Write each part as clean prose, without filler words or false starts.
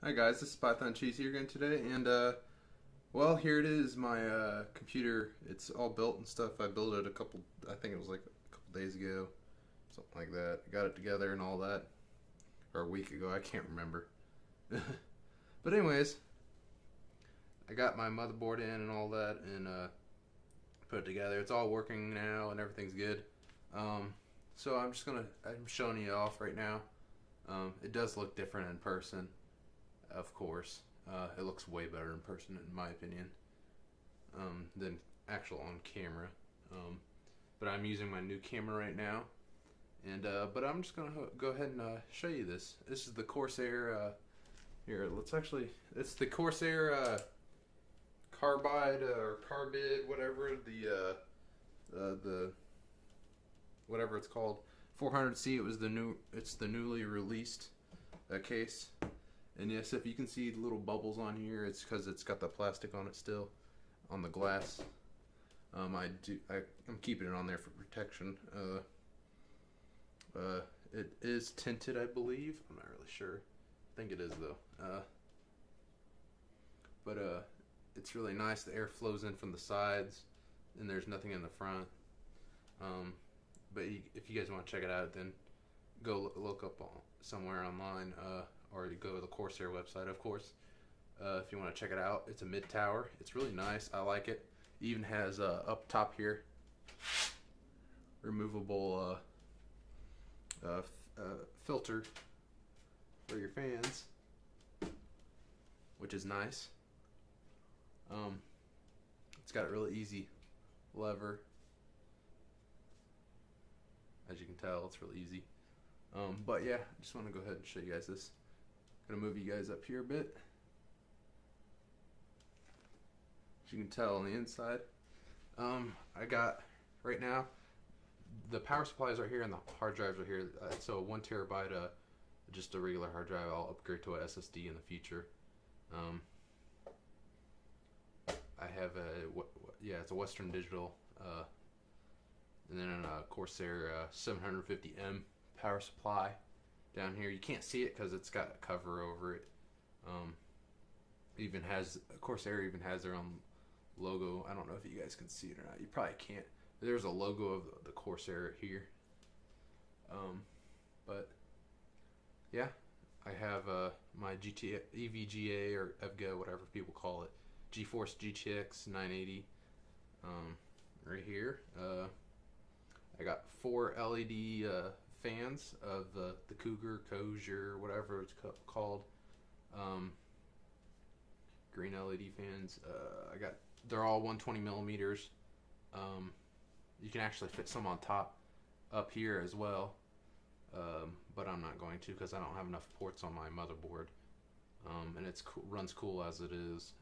Hi guys, this is Python Cheese here again today, and well, here it is, my computer. It's all built and stuff. I built it I think it was like a couple days ago, something like that. I got it together and all that, or a week ago, I can't remember. But anyways, I got my motherboard in and all that, and put it together. It's all working now, and everything's good. So I'm showing you off right now. It does look different in person. Of course, it looks way better in person, in my opinion, than actual on camera. But I'm using my new camera right now, and but I'm just gonna go ahead and show you this. This is the Corsair. Here, it's the Corsair Carbide or Carbid, whatever the whatever it's called, 400C. It's the newly released case. And yes, if you can see the little bubbles on here, it's because it's got the plastic on it still, on the glass. I'm keeping it on there for protection. It is tinted, I believe. I'm not really sure. I think it is though. But it's really nice. The air flows in from the sides, and there's nothing in the front. But if you guys want to check it out, then go look up somewhere online. Or you go to the Corsair website, of course, if you want to check it out. It's a mid-tower. It's really nice. I like it. It even has up top here removable filter for your fans, which is nice. It's got a really easy lever. As you can tell, it's really easy. But yeah, I just want to go ahead and show you guys this. Gonna move you guys up here a bit. As you can tell on the inside, I got right now the power supplies are here and the hard drives are here. So 1 terabyte, just a regular hard drive. I'll upgrade to a SSD in the future. I have it's a Western Digital, and then a Corsair 750M power supply. Down here, you can't see it because it's got a cover over it. Corsair even has their own logo. I don't know if you guys can see it or not. You probably can't. There's a logo of the Corsair here. But yeah, I have my EVGA or EVGA, whatever people call it, GeForce GTX 980 right here. I got 4 L.E.D fans of the Cougar, whatever it's called. Green L.E.D fans. They're all 120 millimeters. You can actually fit some on top up here as well, but I'm not going to because I don't have enough ports on my motherboard, and it runs cool as it is.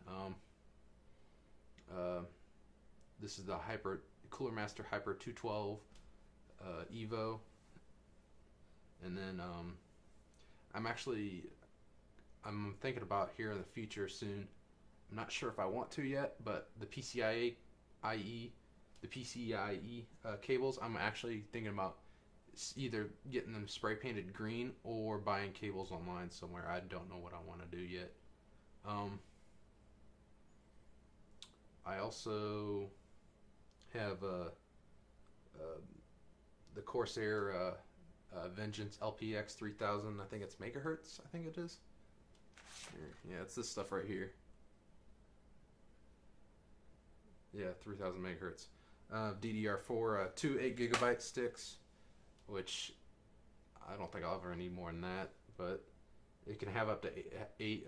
This is the Cooler Master Hyper 212 Evo. And then I'm thinking about here in the future soon. I'm not sure if I want to yet, but the PCI-E cables, I'm actually thinking about either getting them spray painted green or buying cables online somewhere. I don't know what I want to do yet. I also have the Corsair Vengeance LPX 3000, I think it's megahertz, I think it is. Yeah, it's this stuff right here. Yeah, 3000 megahertz. DDR4, 2 8GB sticks, which I don't think I'll ever need more than that, but it can have up to 8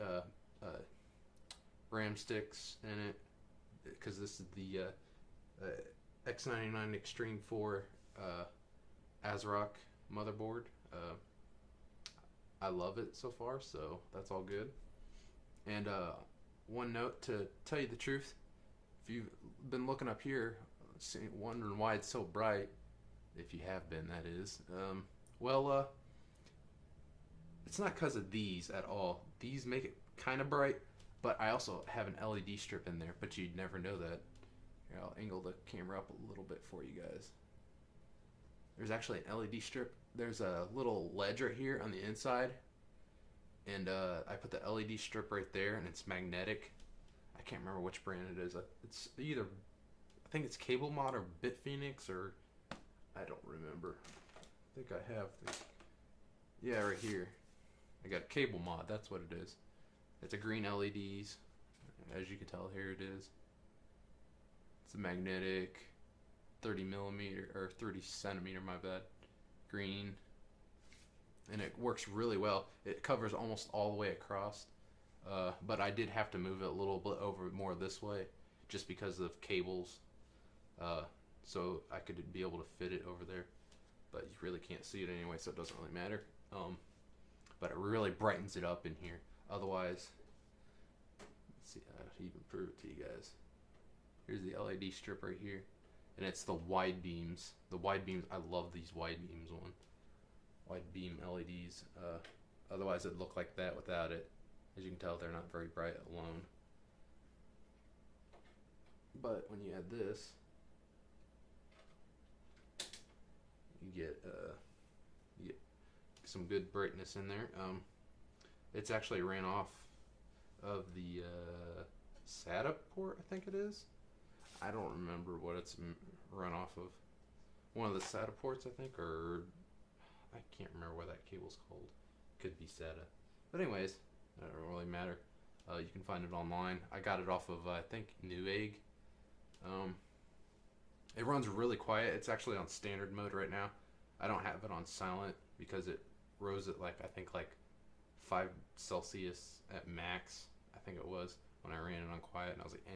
RAM sticks in it, because this is the X99 Extreme 4 ASRock motherboard. I love it so far, so that's all good. And one note, to tell you the truth, if you've been looking up here wondering why it's so bright, if you have been, that is, it's not because of these at all. These make it kind of bright, but I also have an LED strip in there, but you'd never know that. Here, I'll angle the camera up a little bit for you guys. There's actually an LED strip. There's a little ledge right here on the inside And I put the LED strip right there, and it's magnetic. I can't remember which brand it is. It's either, I think it's Cable Mod or Bitphoenix, or I don't remember. I think I have yeah, right here. I got Cable Mod. That's what it is. It's a green LEDs. As you can tell, here it is. It's a magnetic 30 millimeter or 30 centimeter, my bad, green, and it works really well. It covers almost all the way across, but I did have to move it a little bit over more this way just because of cables, so I could be able to fit it over there, but you really can't see it anyway, so it doesn't really matter. But it really brightens it up in here. Otherwise, let's see, I'll even prove it to you guys. Here's the LED strip right here, and it's the wide beams. The wide beams, I love these wide beams wide beam LEDs. Otherwise it'd look like that without it. As you can tell, they're not very bright alone. But when you add this, you get some good brightness in there. It's actually ran off of the SATA port, I think it is. I don't remember what it's run off of. One of the SATA ports, I think, or I can't remember what that cable's called. Could be SATA. But anyways, that don't really matter. You can find it online. I got it off of, I think, Newegg. It runs really quiet. It's actually on standard mode right now. I don't have it on silent because it rose at like, I think like 5 Celsius at max, I think it was, when I ran it on quiet, and I was like,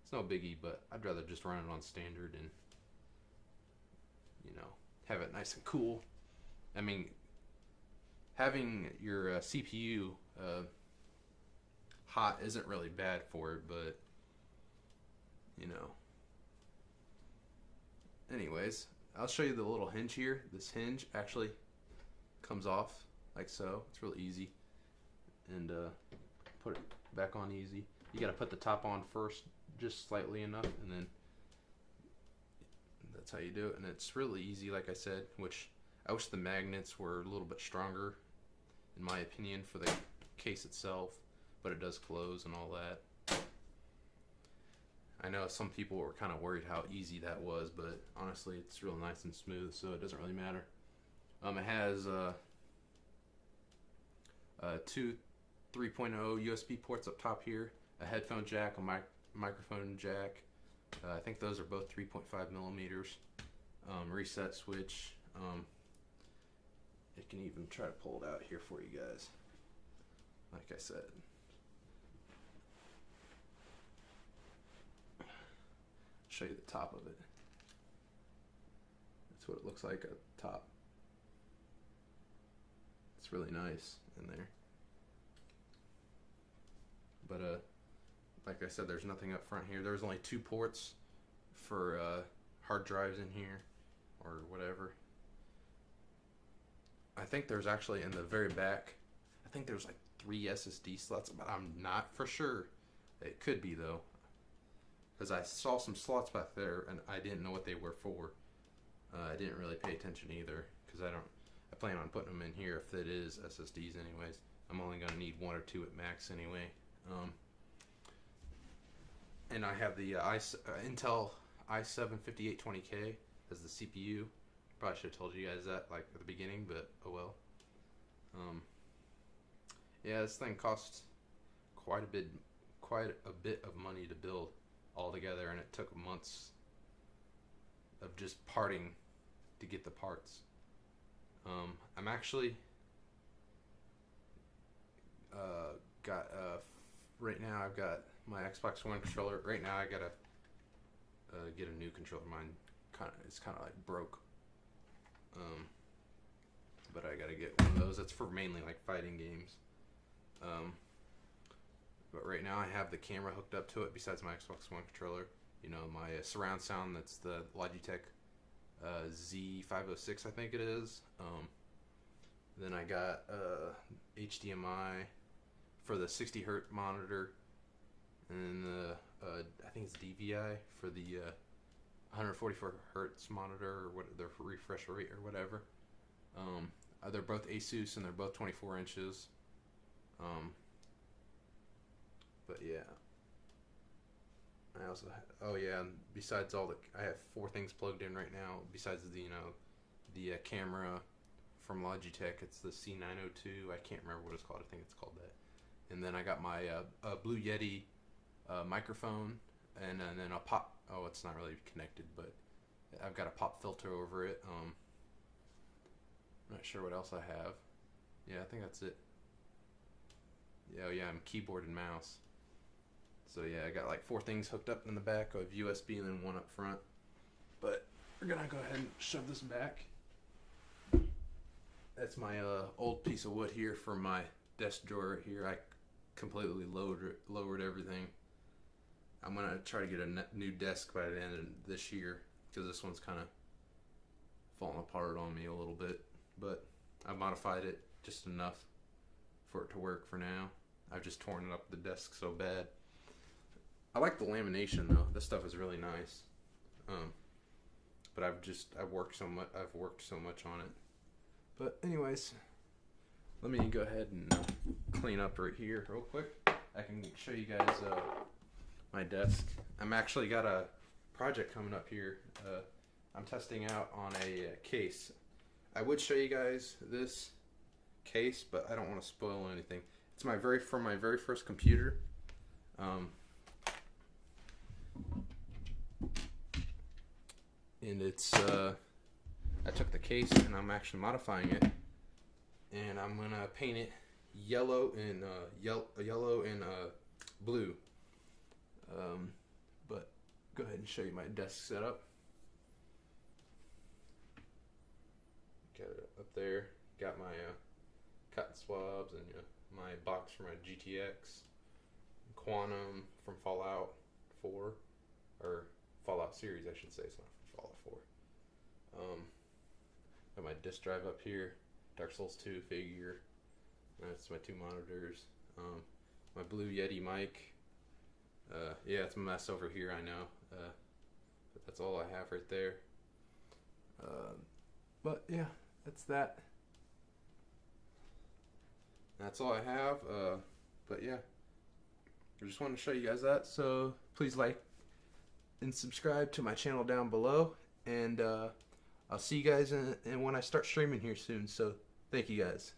it's no biggie, but I'd rather just run it on standard and, you know, have it nice and cool. I mean, having your CPU hot isn't really bad for it, but, you know. Anyways, I'll show you the little hinge here. This hinge actually comes off like so. It's real easy. And put it back on easy. You gotta put the top on first, just slightly enough, and then that's how you do it. And it's really easy, like I said, which I wish the magnets were a little bit stronger, in my opinion, for the case itself, but it does close and all that. I know some people were kind of worried how easy that was, but honestly, it's real nice and smooth, so it doesn't really matter. It has two 3.0 USB ports up top here, a headphone jack, a microphone jack. I think those are both 3.5 millimeters. Reset switch. It can even try to pull it out here for you guys. Like I said. Show you the top of it. That's what it looks like at the top. It's really nice in there. But like I said, there's nothing up front here. There's only 2 ports for hard drives in here or whatever. I think there's actually in the very back, I think there's like 3 SSD slots, but I'm not for sure. It could be though, because I saw some slots back there and I didn't know what they were for. I didn't really pay attention either, because I plan on putting them in here if it is SSDs anyways. I'm only going to need 1 or 2 at max anyway. And I have the Intel I7-5820K as the CPU. Probably should have told you guys that like at the beginning, but oh well. Yeah, this thing costs quite a bit of money to build all together, and it took months of just parting to get the parts. I'm actually right now I've got my Xbox One controller. Right now I gotta get a new controller. Mine it's kind of like broke. But I gotta get one of those. That's for mainly like fighting games. But right now I have the camera hooked up to it besides my Xbox One controller. You know, my surround sound, that's the Logitech Z506, I think it is. Then I got HDMI for the 60 hertz monitor, and I think it's DVI for the 144 hertz monitor, or what their refresh rate or whatever. They're both Asus and they're both 24 inches. Um, but yeah, I also oh yeah, and besides all the I have 4 things plugged in right now. Besides the the camera from Logitech, it's the C902. I can't remember what it's called. I think it's called that. And then I got my Blue Yeti microphone, and then a pop. Oh, it's not really connected, but I've got a pop filter over it. I'm not sure what else I have. Yeah, I think that's it. Yeah, oh yeah, I'm keyboard and mouse. So yeah, I got like 4 things hooked up in the back of USB and then 1 up front. But we're gonna go ahead and shove this back. That's my old piece of wood here for my desk drawer right here. I completely lowered everything. I'm gonna try to get a new desk by the end of this year because this one's kind of falling apart on me a little bit. But I modified it just enough for it to work for now. I've just torn it up the desk so bad. I like the lamination though. This stuff is really nice. But I've worked so much on it. But anyways, let me go ahead and clean up right here real quick. I can show you guys my desk. I'm actually got a project coming up here. I'm testing out on a case. I would show you guys this case, but I don't want to spoil anything. It's from my very first computer. And it's I took the case and I'm actually modifying it, and I'm gonna paint it yellow and blue. But go ahead and show you my desk setup. Got it up there. Got my cotton swabs and my box for my GTX, Quantum from Fallout 4, or Fallout series, I should say. It's not from Fallout 4. Got my disk drive up here, Dark Souls 2 figure. That's my 2 monitors. My Blue Yeti mic. Yeah, it's a mess over here, I know. But that's all I have right there. But yeah, that's that. That's all I have. But yeah, I just wanted to show you guys that. So please like and subscribe to my channel down below. And I'll see you guys when I start streaming here soon. So thank you guys.